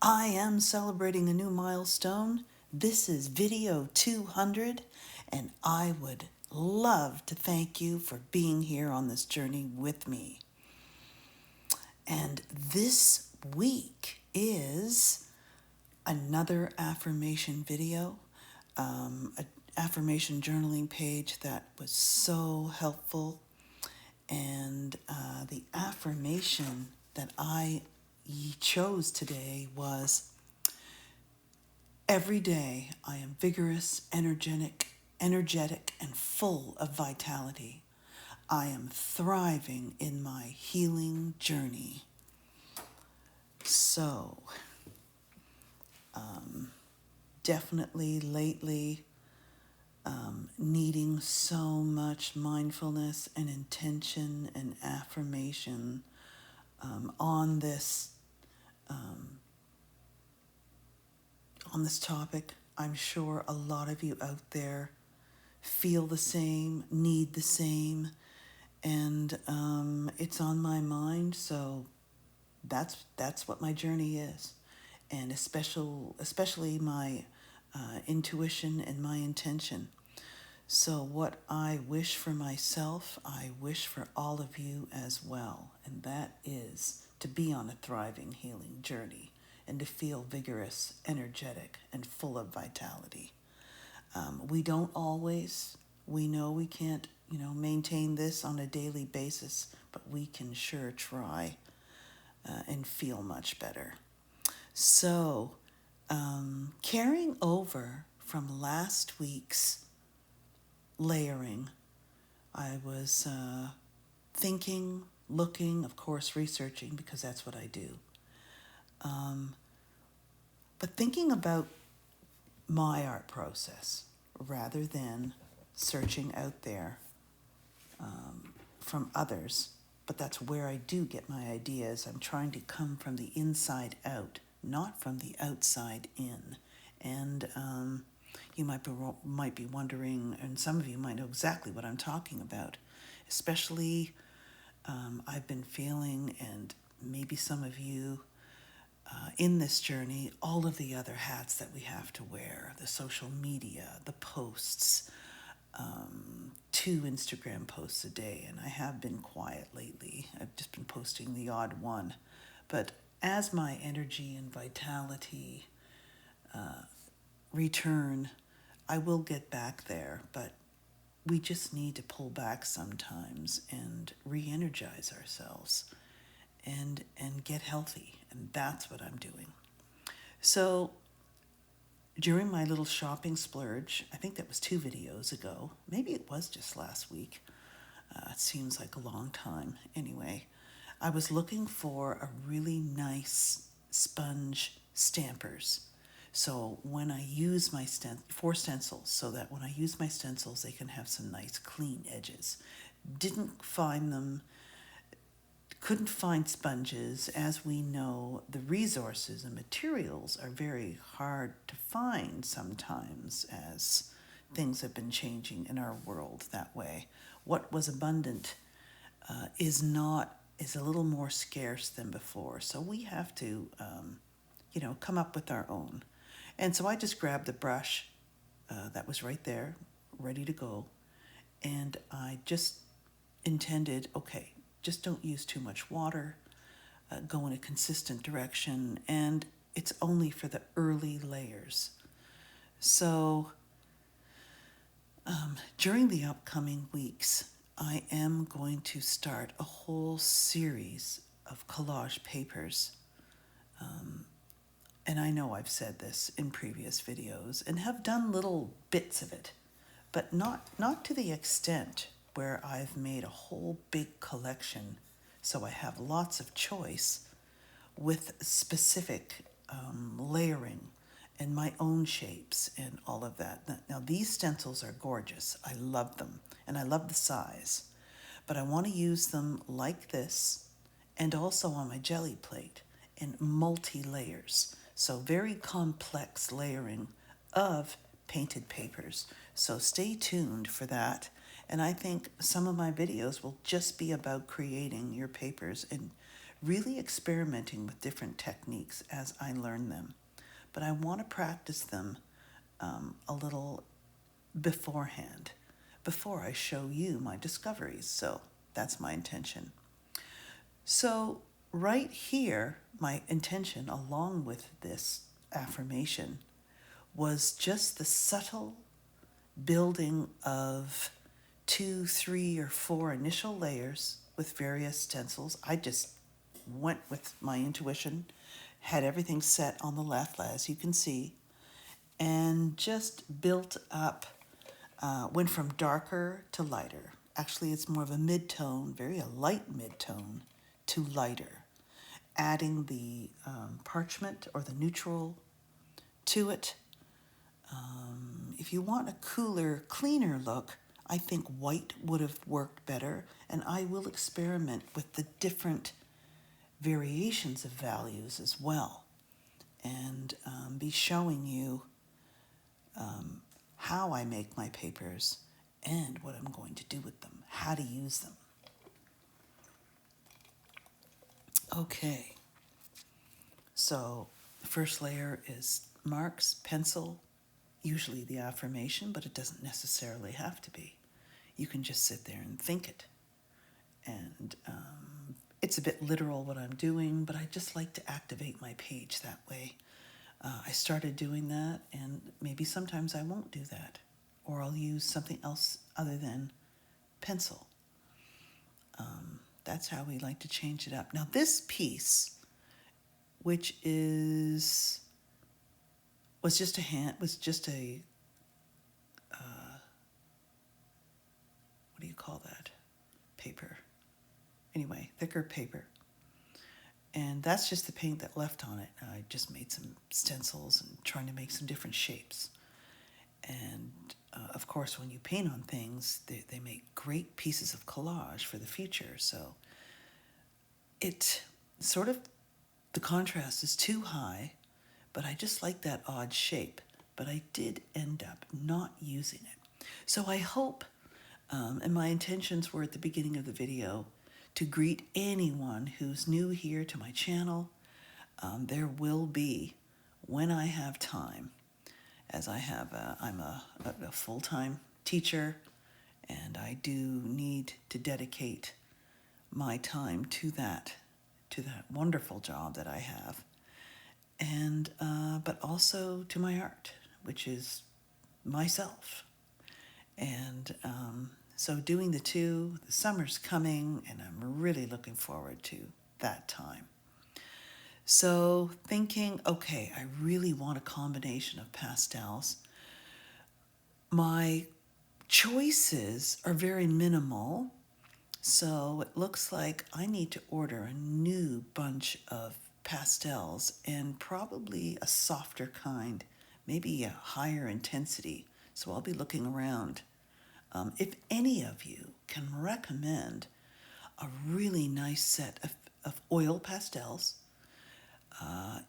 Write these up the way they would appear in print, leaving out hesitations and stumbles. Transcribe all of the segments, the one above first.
I am celebrating a new milestone. This is video 200, and I would love to thank you for being here on this journey with me. And this week is another affirmation video, an affirmation journaling page that was so helpful. And the affirmation that I chose today was, every day I am vigorous, energetic, and full of vitality. I am thriving in my healing journey. So, definitely lately needing so much mindfulness and intention and affirmation on this topic. I'm sure a lot of you out there feel the same, need the same, and it's on my mind. So that's what my journey is, and especially my intuition and my intention. So what I wish for myself, I wish for all of you as well, and that is to be on a thriving healing journey and to feel vigorous, energetic, and full of vitality. We don't always, we know we can't, maintain this on a daily basis, but we can sure try and feel much better. So, carrying over from last week's layering, I was thinking, looking, of course, researching, because that's what I do. But thinking about my art process rather than searching out there from others. But that's where I do get my ideas. I'm trying to come from the inside out, not from the outside in. And you might be wondering, and some of you might know exactly what I'm talking about. Especially, I've been feeling, and maybe some of you in this journey, all of the other hats that we have to wear, the social media, the posts, 2 Instagram posts a day, and I have been quiet lately. I've just been posting the odd one. But as my energy and vitality return, I will get back there, but we just need to pull back sometimes and re-energize ourselves and get healthy, and that's what I'm doing. So during my little shopping splurge, I think that was 2 videos ago, maybe it was just last week, it seems like a long time. Anyway, I was looking for a really nice sponge stampers. So when I use my 4 stencils, so that when I use my stencils, they can have some nice clean edges. Couldn't find sponges. As we know, the resources and materials are very hard to find sometimes, as things have been changing in our world that way. What was abundant is a little more scarce than before. So we have to, come up with our own. And so I just grabbed the brush that was right there, ready to go. And I just intended, okay, just don't use too much water, go in a consistent direction, and it's only for the early layers. So during the upcoming weeks, I am going to start a whole series of collage papers. And I know I've said this in previous videos and have done little bits of it, but not to the extent where I've made a whole big collection, so I have lots of choice with specific layering and my own shapes and all of that. Now these stencils are gorgeous. I love them, and I love the size, but I want to use them like this and also on my jelly plate in multi-layers. So very complex layering of painted papers. So stay tuned for that. And I think some of my videos will just be about creating your papers and really experimenting with different techniques as I learn them. But I want to practice them a little beforehand, before I show you my discoveries. So that's my intention. So right here, my intention along with this affirmation was just the subtle building of 2, 3, or 4 initial layers with various stencils. I just went with my intuition, had everything set on the left, as you can see, and just built up, went from darker to lighter. Actually, it's more of a mid-tone, very a light mid-tone to lighter, adding the parchment or the neutral to it. If you want a cooler, cleaner look, I think white would have worked better, and I will experiment with the different variations of values as well, and be showing you how I make my papers and what I'm going to do with them, how to use them. Okay, so the first layer is marks, pencil, usually the affirmation, but it doesn't necessarily have to be. You can just sit there and think it. And it's a bit literal what I'm doing, but I just like to activate my page that way. I started doing that, and maybe sometimes I won't do that, or I'll use something else other than pencil. That's how we like to change it up. Now this piece, which was just a what do you call that? Paper. Anyway, thicker paper. And that's just the paint that left on it. I just made some stencils and trying to make some different shapes. And of course, when you paint on things, they make great pieces of collage for the future. So it sort of, the contrast is too high, but I just like that odd shape. But I did end up not using it. So I hope, and my intentions were at the beginning of the video, to greet anyone who's new here to my channel. There will be, when I have time, as I'm a full-time teacher, and I do need to dedicate my time to that wonderful job that I have, and but also to my art, which is myself. And so doing the two, the summer's coming, and I'm really looking forward to that time. So thinking, okay, I really want a combination of pastels. My choices are very minimal, so it looks like I need to order a new bunch of pastels, and probably a softer kind, maybe a higher intensity. So I'll be looking around. If any of you can recommend a really nice set of oil pastels,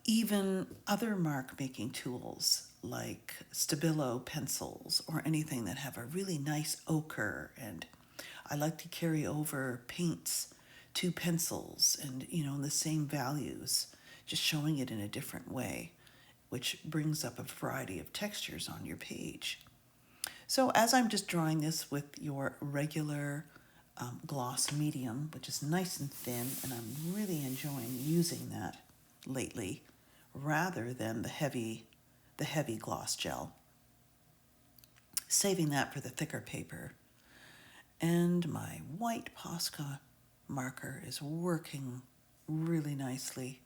even other mark making tools like Stabilo pencils or anything that have a really nice ochre, and I like to carry over paints to pencils and, in the same values, just showing it in a different way, which brings up a variety of textures on your page. So as I'm just drawing this with your regular gloss medium, which is nice and thin, and I'm really enjoying using that lately, rather than the heavy gloss gel, saving that for the thicker paper. And my white Posca marker is working really nicely.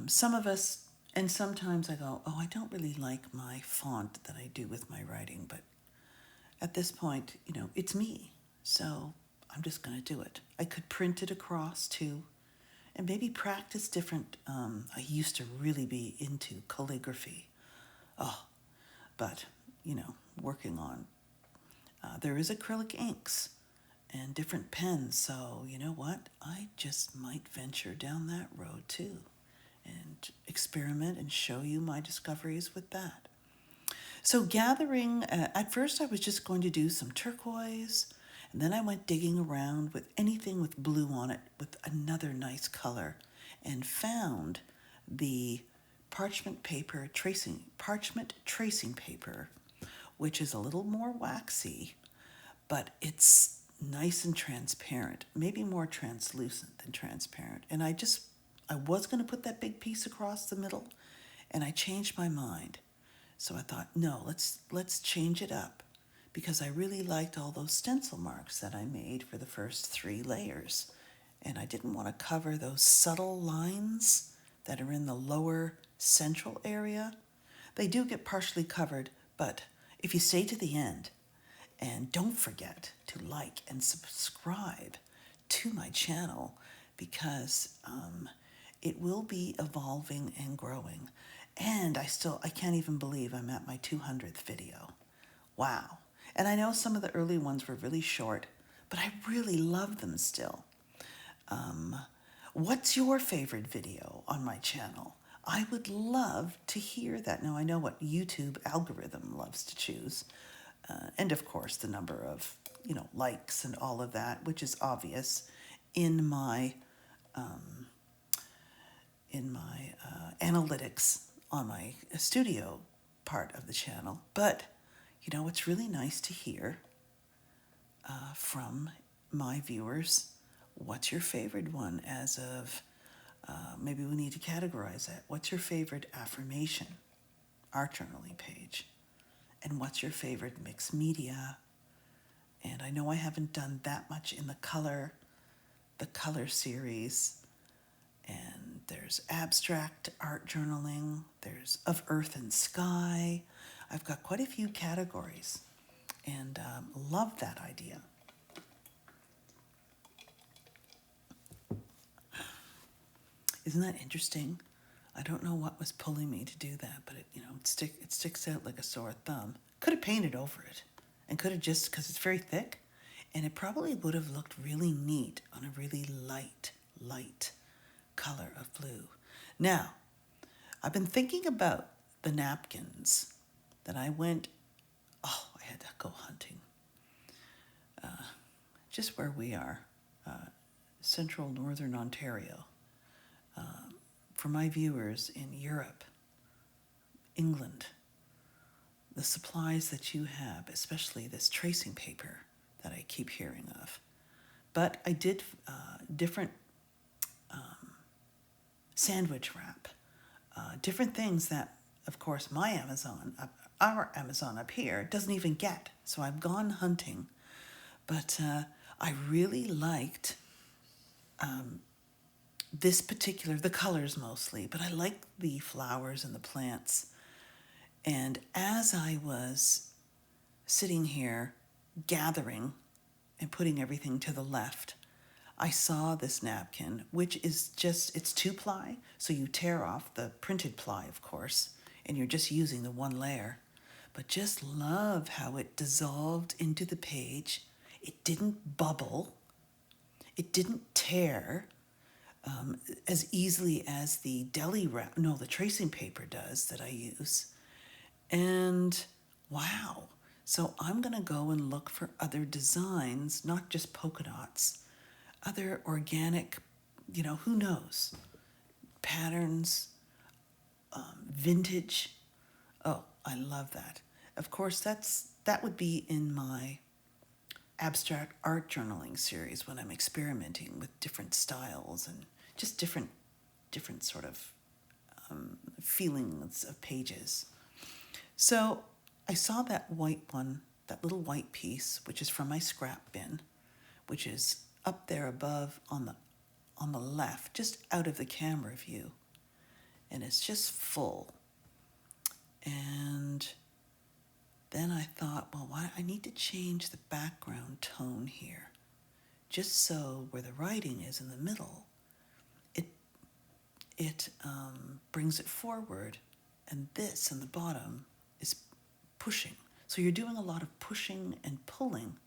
Some of us, and sometimes I go, oh, I don't really like my font that I do with my writing, but at this point, it's me. So I'm just going to do it. I could print it across too, and maybe practice different. I used to really be into calligraphy. But, working on. There is acrylic inks and different pens, so you know what? I just might venture down that road too, and experiment and show you my discoveries with that. So gathering, at first I was just going to do some turquoise And then I went digging around with anything with blue on it with another nice color and found the parchment tracing paper, which is a little more waxy, but it's nice and transparent, maybe more translucent than transparent. And I was going to put that big piece across the middle, and I changed my mind. So I thought, no, let's change it up, because I really liked all those stencil marks that I made for the first 3 layers. And I didn't want to cover those subtle lines that are in the lower central area. They do get partially covered, but if you stay to the end, and don't forget to like and subscribe to my channel, because it will be evolving and growing. And I can't even believe I'm at my 200th video. Wow. And I know some of the early ones were really short, but I really love them still. What's your favorite video on my channel? I would love to hear that. Now, I know what YouTube algorithm loves to choose. And of course, the number of, likes and all of that, which is obvious in my analytics on my studio part of the channel. But, it's really nice to hear from my viewers. What's your favorite one as of, maybe we need to categorize that. What's your favorite affirmation art journaling page? And what's your favorite mixed media? And I know I haven't done that much in the color series. And there's abstract art journaling. There's of earth and sky. I've got quite a few categories, and love that idea. Isn't that interesting? I don't know what was pulling me to do that, but it sticks out like a sore thumb. Could have painted over it, and could have just, because it's very thick, and it probably would have looked really neat on a really light color of blue. Now, I've been thinking about the napkins that I had to go hunting. Just where we are, central northern Ontario. For my viewers in Europe, England, the supplies that you have, especially this tracing paper that I keep hearing of. But I did different sandwich wrap, different things that, of course, our Amazon up here doesn't even get. So I've gone hunting, but I really liked the colors mostly, but I like the flowers and the plants. And as I was sitting here gathering and putting everything to the left, I saw this napkin, which is it's 2-ply, so you tear off the printed ply, of course, and you're just using the one layer. But just love how it dissolved into the page. It didn't bubble. It didn't tear as easily as the the tracing paper does that I use. And wow. So I'm going to go and look for other designs, not just polka dots, other organic, who knows, patterns, vintage. Oh, I love that. Of course, that would be in my abstract art journaling series when I'm experimenting with different styles and just different sort of feelings of pages. So I saw that white one, that little white piece, which is from my scrap bin, which is up there above on the left, just out of the camera view. And it's just full. And then I thought, well, I need to change the background tone here, just so where the writing is in the middle, it brings it forward, and this in the bottom is pushing. So you're doing a lot of pushing and pulling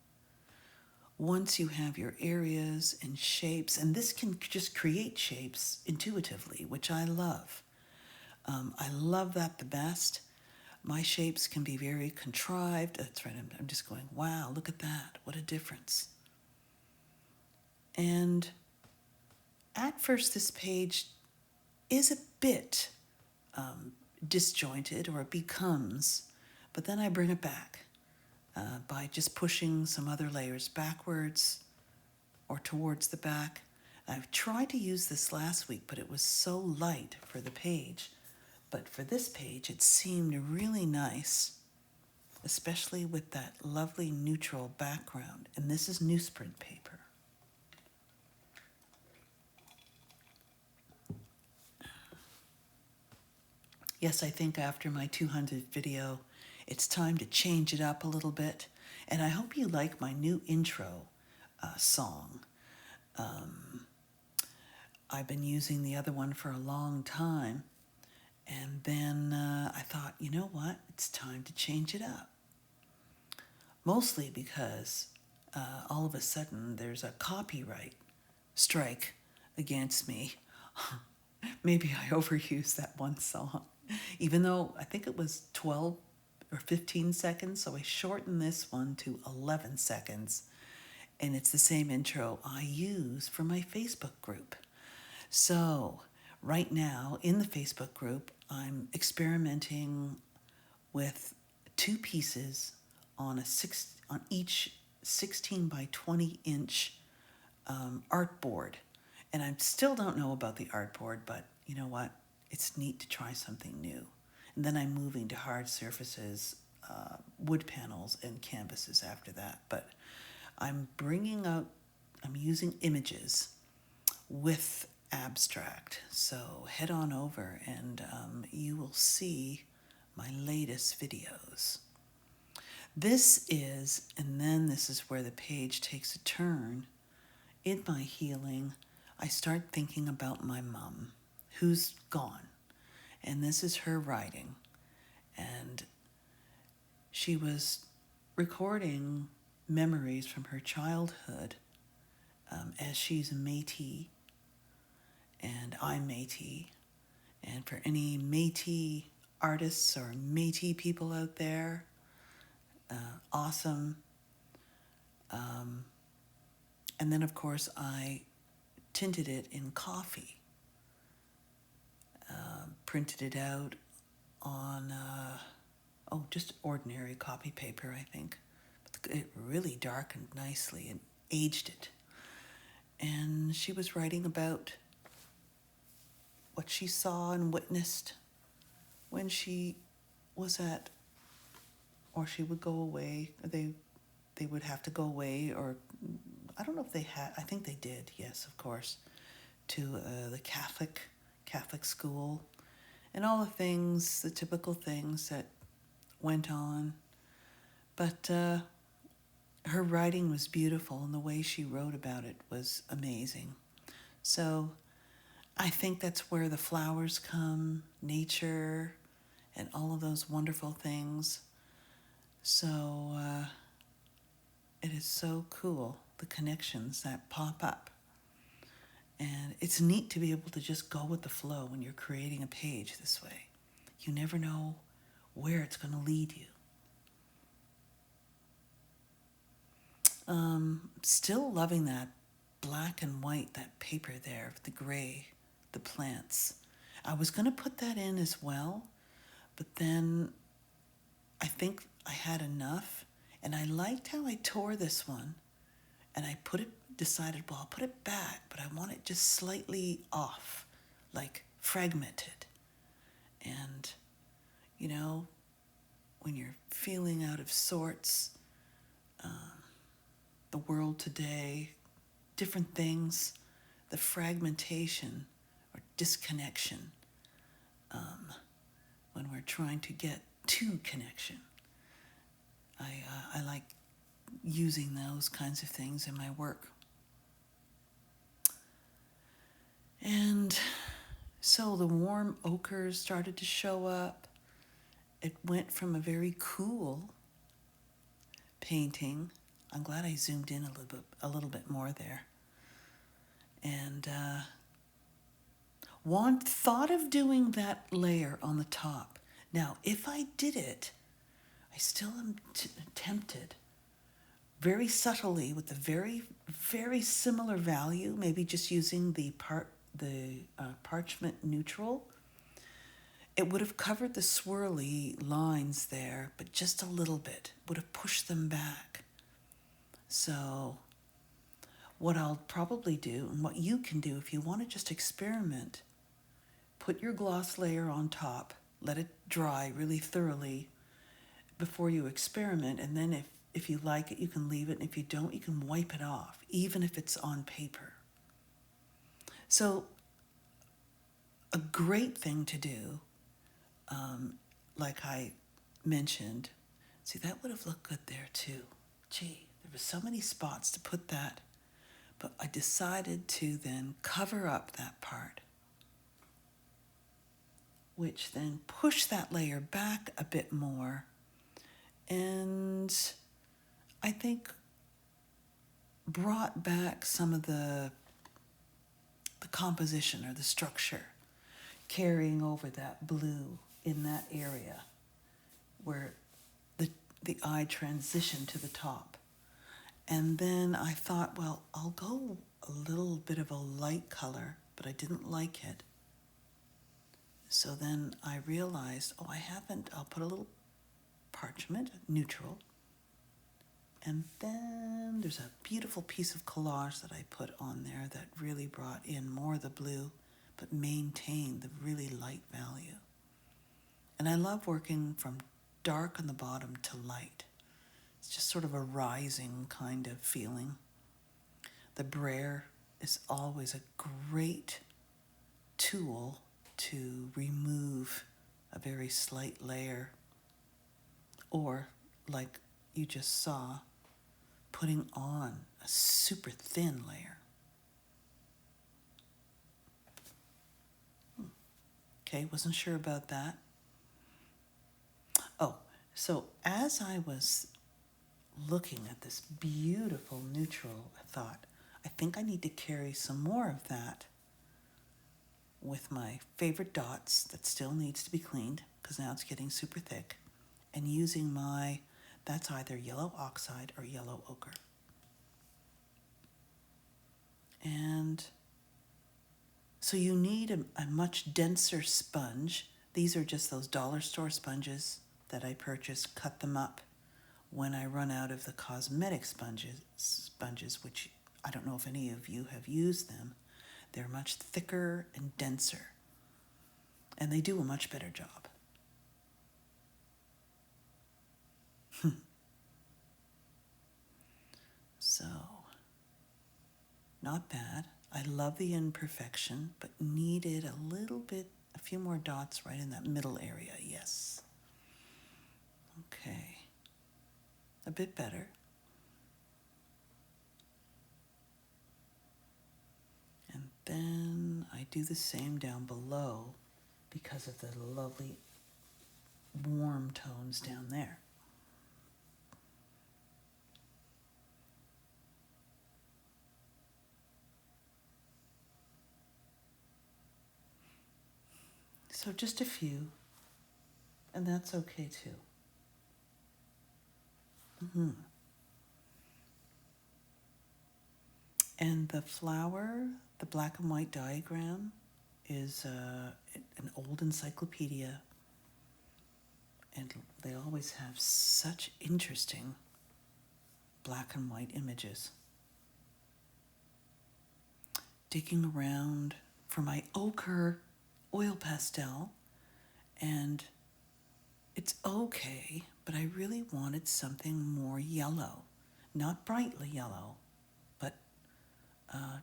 once you have your areas and shapes, and this can just create shapes intuitively, which I love. I love that the best. My shapes can be very contrived. That's right, I'm just going, wow, look at that, what a difference. And at first, this page is a bit disjointed, or it becomes, but then I bring it back by just pushing some other layers backwards or towards the back. I've tried to use this last week, but it was so light for the page. But for this page, it seemed really nice, especially with that lovely neutral background. And this is newsprint paper. Yes, I think after my 200th video, it's time to change it up a little bit. And I hope you like my new intro song. I've been using the other one for a long time. And then I thought, you know what? It's time to change it up. Mostly because all of a sudden there's a copyright strike against me. Maybe I overused that one song, even though I think it was 12 or 15 seconds. So I shortened this one to 11 seconds. And it's the same intro I use for my Facebook group. So right now in the Facebook group, I'm experimenting with 2 pieces on each 16 by 20 inch art board. And I still don't know about the art board, but you know what? It's neat to try something new. And then I'm moving to hard surfaces, wood panels and canvases after that. But I'm using images with abstract. So head on over and you will see my latest videos. This is where the page takes a turn. In my healing, I start thinking about my mom, who's gone. And this is her writing. And she was recording memories from her childhood as she's a Métis, and I'm Métis. And for any Métis artists or Métis people out there, awesome. And then, of course, I tinted it in coffee, printed it out on, just ordinary copy paper, I think. But it really darkened nicely and aged it. And she was writing about what she saw and witnessed when she was or she would go away. They would have to go away, or I don't know if they had. I think they did. Yes, of course, to the Catholic school, and all the things, the typical things that went on. But her writing was beautiful, and the way she wrote about it was amazing. So I think that's where the flowers come, nature, and all of those wonderful things. So it is so cool, the connections that pop up. And it's neat to be able to just go with the flow when you're creating a page this way. You never know where it's going to lead you. Still loving that black and white, that paper there, the gray, the plants. I was going to put that in as well, but then I think I had enough, and I liked how I tore this one, and I decided, well, I'll put it back, but I want it just slightly off, like fragmented. And, you know, when you're feeling out of sorts, the world today, different things, the fragmentation or disconnection, when we're trying to get to connection. I like using those kinds of things in my work. And so the warm ochres started to show up. It went from a very cool painting. I'm glad I zoomed in a little bit more there. And thought of doing that layer on the top. Now, if I did it, I still am tempted very subtly with a very, very similar value, maybe just using the parchment neutral, it would have covered the swirly lines there, but just a little bit, would have pushed them back. So what I'll probably do, and what you can do if you want to just experiment, put your gloss layer on top, let it dry really thoroughly before you experiment, and then if you like it, you can leave it, and if you don't, you can wipe it off, even if it's on paper. So a great thing to do, like I mentioned, see, that would have looked good there too. Gee, there were so many spots to put that, but I decided to then cover up that part, which then pushed that layer back a bit more, and I think brought back some of the composition or the structure, carrying over that blue in that area where the eye transitioned to the top. And then I thought, well, I'll go a little bit of a light color, but I didn't like it. So then I realized, I'll put a little parchment, neutral. And then there's a beautiful piece of collage that I put on there that really brought in more of the blue, but maintained the really light value. And I love working from dark on the bottom to light. It's just sort of a rising kind of feeling. The brayer is always a great tool to remove a very slight layer, or like you just saw, putting on a super thin layer. Okay, wasn't sure about that. Oh, so as I was looking at this beautiful neutral, I thought, I think I need to carry some more of that with my favorite dots that still needs to be cleaned because now it's getting super thick, and using that's either yellow oxide or yellow ochre. And so you need a much denser sponge. These are just those dollar store sponges that I purchased, cut them up when I run out of the cosmetic sponges, which I don't know if any of you have used them. They're much thicker and denser, and they do a much better job. So, not bad. I love the imperfection, but needed a few more dots right in that middle area, yes. Okay, a bit better. And then I do the same down below because of the lovely warm tones down there. So just a few, and that's okay too. And the flower, the black and white diagram, is an old encyclopedia, and they always have such interesting black and white images. Digging around for my ochre oil pastel, and it's okay, but I really wanted something more yellow, not brightly yellow, but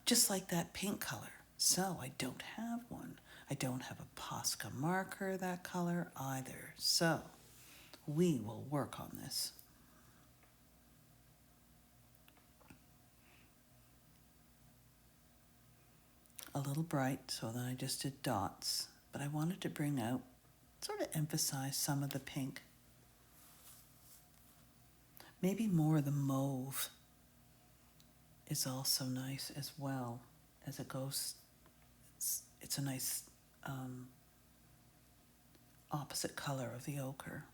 just like that pink color. So I don't have one. I don't have a Posca marker that color either. So we will work on this. A little bright, so then I just did dots, but I wanted to bring out, sort of emphasize some of the pink. Maybe more of the mauve is also nice as well as it goes. It's a nice opposite color of the ochre.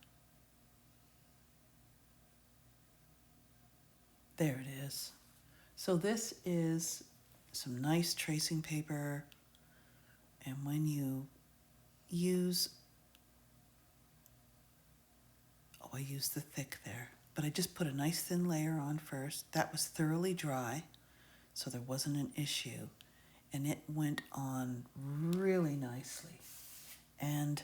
There it is. So this is some nice tracing paper, and when you use, oh, I used the thick there, but I just put a nice thin layer on first. That was thoroughly dry, so there wasn't an issue, and it went on really nicely. And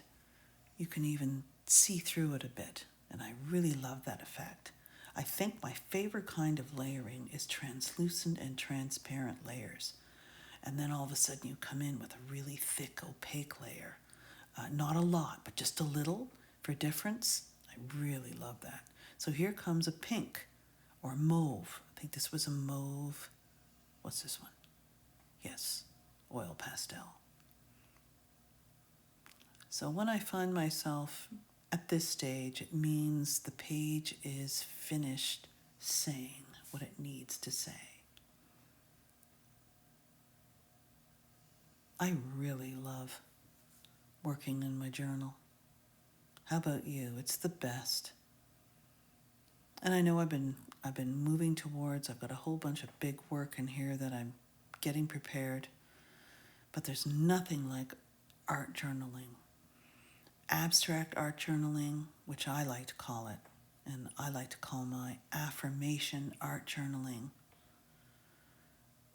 you can even see through it a bit, and I really love that effect. I think my favorite kind of layering is translucent and transparent layers. And then all of a sudden you come in with a really thick opaque layer. Not a lot, but just a little for difference. I really love that. So here comes a pink or mauve. I think this was a mauve. What's this one? Yes, oil pastel. So when I find myself at this stage, it means the page is finished saying what it needs to say. I really love working in my journal. How about you? It's the best. And I know I've been moving towards, I've got a whole bunch of big work in here that I'm getting prepared, but there's nothing like art journaling. Abstract art journaling, which I like to call it, and I like to call my affirmation art journaling.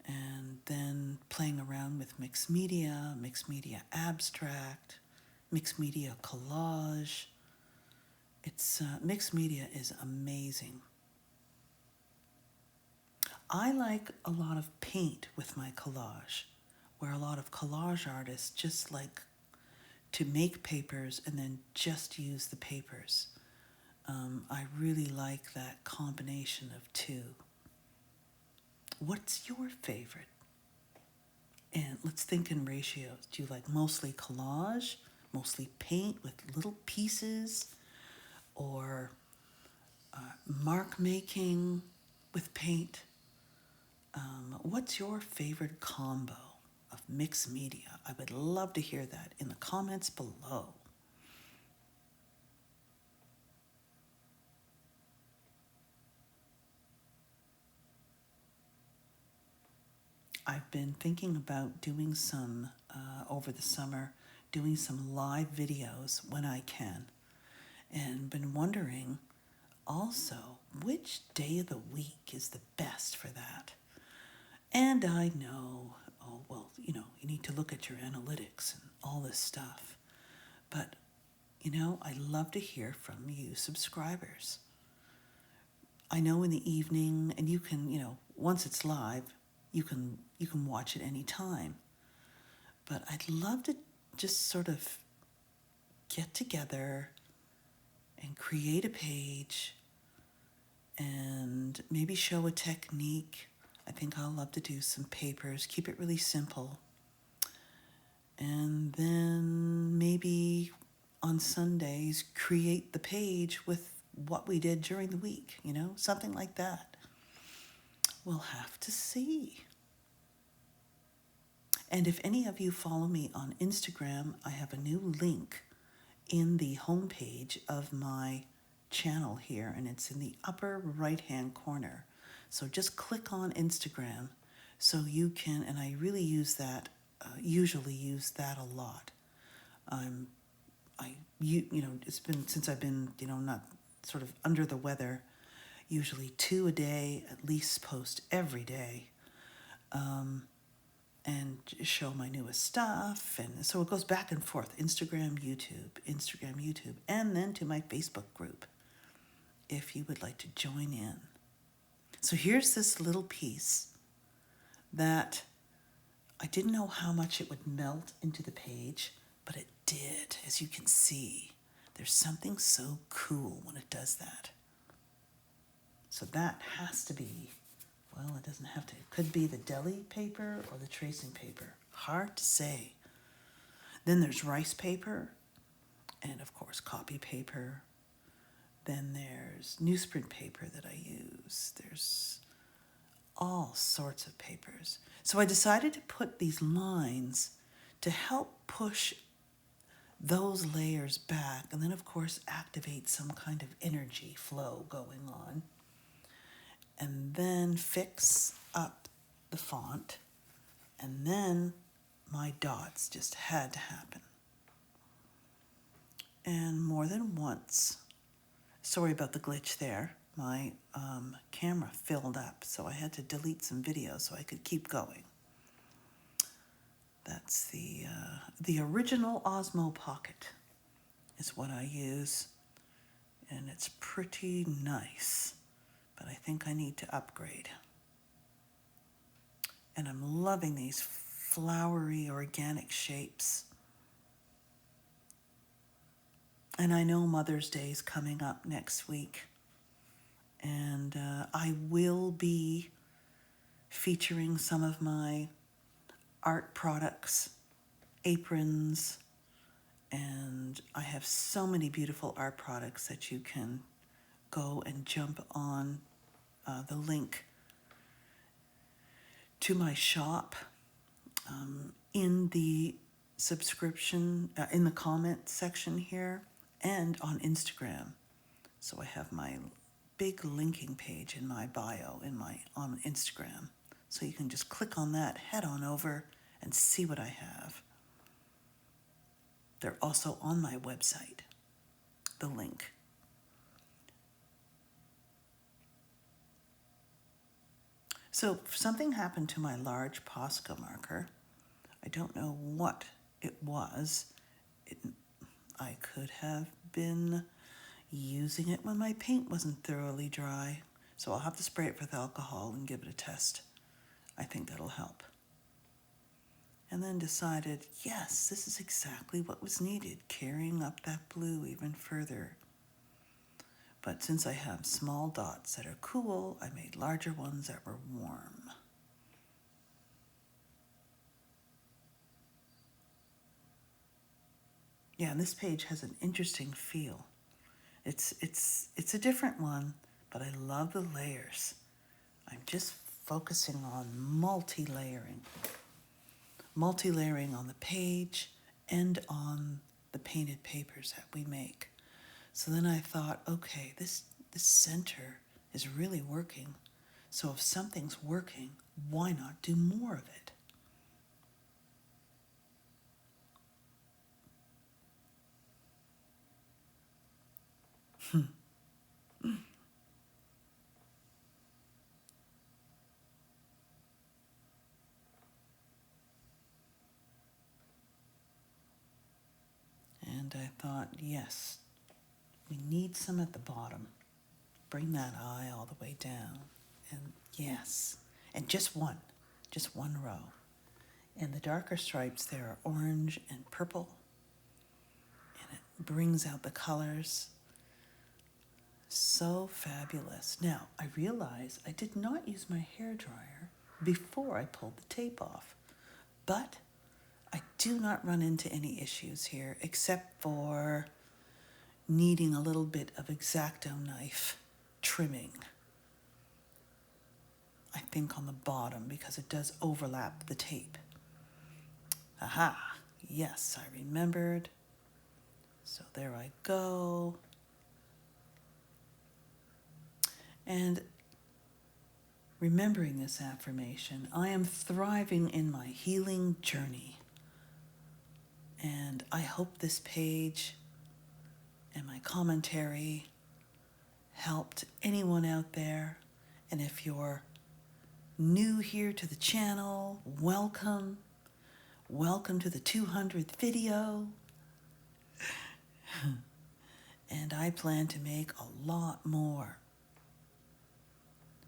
And then playing around with mixed media abstract, mixed media collage. It's mixed media is amazing. I like a lot of paint with my collage, where a lot of collage artists just like to make papers and then just use the papers. I really like that combination of two. What's your favorite? And let's think in ratios. Do you like mostly collage, mostly paint with little pieces, or mark making with paint? What's your favorite combo of mixed media? I would love to hear that in the comments below. I've been thinking about doing some, over the summer, doing some live videos when I can. And been wondering also which day of the week is the best for that. And I know, oh, well, you need to look at your analytics and all this stuff. But, I love to hear from you subscribers. I know in the evening, and you can, once it's live, you can watch it any time. But I'd love to just sort of get together and create a page and maybe show a technique. I think I'll love to do some papers, keep it really simple. And then maybe on Sundays, create the page with what we did during the week, something like that. We'll have to see. And if any of you follow me on Instagram, I have a new link in the homepage of my channel here, and it's in the upper right-hand corner. So just click on Instagram so you can, and I really use that, usually use that a lot. It's been, since I've been, not sort of under the weather, usually 2 a day, at least post every day, and show my newest stuff. And so it goes back and forth, Instagram, YouTube, and then to my Facebook group, if you would like to join in. So here's this little piece that I didn't know how much it would melt into the page, but it did, as you can see. There's something so cool when it does that. So that has to be, well, it doesn't have to. It could be the deli paper or the tracing paper. Hard to say. Then there's rice paper and, of course, copy paper. Then there's newsprint paper that I use. There's all sorts of papers. So I decided to put these lines to help push those layers back, and then of course activate some kind of energy flow going on. and then fix up the font, and then my dots just had to happen. And more than once, sorry about the glitch there, my camera filled up, so I had to delete some videos so I could keep going. That's the original Osmo Pocket is what I use, and it's pretty nice, but I think I need to upgrade. And I'm loving these flowery organic shapes. And I know Mother's Day is coming up next week, and I will be featuring some of my art products, aprons, and I have so many beautiful art products that you can go and jump on the link to my shop in the subscription, in the comment section here, and on Instagram. So I have my big linking page in my bio on Instagram. So you can just click on that, head on over, and see what I have. They're also on my website, the link. So something happened to my large Posca marker. I don't know what it was. I could have been using it when my paint wasn't thoroughly dry. So I'll have to spray it with alcohol and give it a test. I think that'll help. And then decided, yes, this is exactly what was needed, carrying up that blue even further. But since I have small dots that are cool, I made larger ones that were warm. Yeah, and this page has an interesting feel. It's a different one, but I love the layers. I'm just focusing on multi-layering. Multi-layering on the page and on the painted papers that we make. So then I thought, okay, this center is really working. So if something's working, why not do more of it? And I thought, yes, we need some at the bottom. Bring that eye all the way down. And yes, and just one row. And the darker stripes there are orange and purple. And it brings out the colors. So fabulous. Now, I realize I did not use my hairdryer before I pulled the tape off. But I do not run into any issues here except for needing a little bit of X-Acto knife trimming. I think on the bottom because it does overlap the tape. Aha, yes, I remembered. So there I go. And remembering this affirmation, I am thriving in my healing journey. And I hope this page and my commentary helped anyone out there. And if you're new here to the channel, welcome. Welcome to the 200th video. And I plan to make a lot more.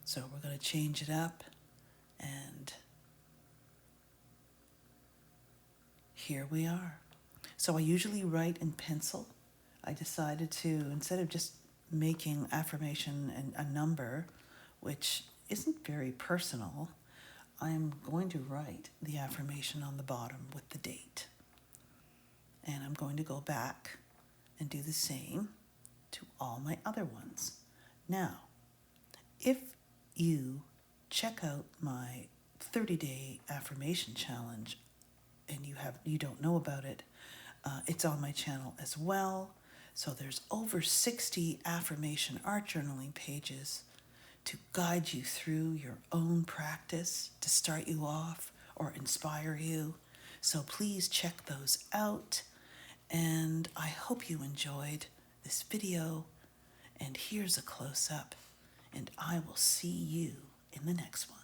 So we're going to change it up, and here we are. So I usually write in pencil. I decided to, instead of just making affirmation and a number, which isn't very personal, I'm going to write the affirmation on the bottom with the date. And I'm going to go back and do the same to all my other ones. Now, if you check out my 30-day affirmation challenge and you don't know about it, it's on my channel as well. So there's over 60 affirmation art journaling pages to guide you through your own practice, to start you off or inspire you. So please check those out. And I hope you enjoyed this video. And here's a close-up. And I will see you in the next one.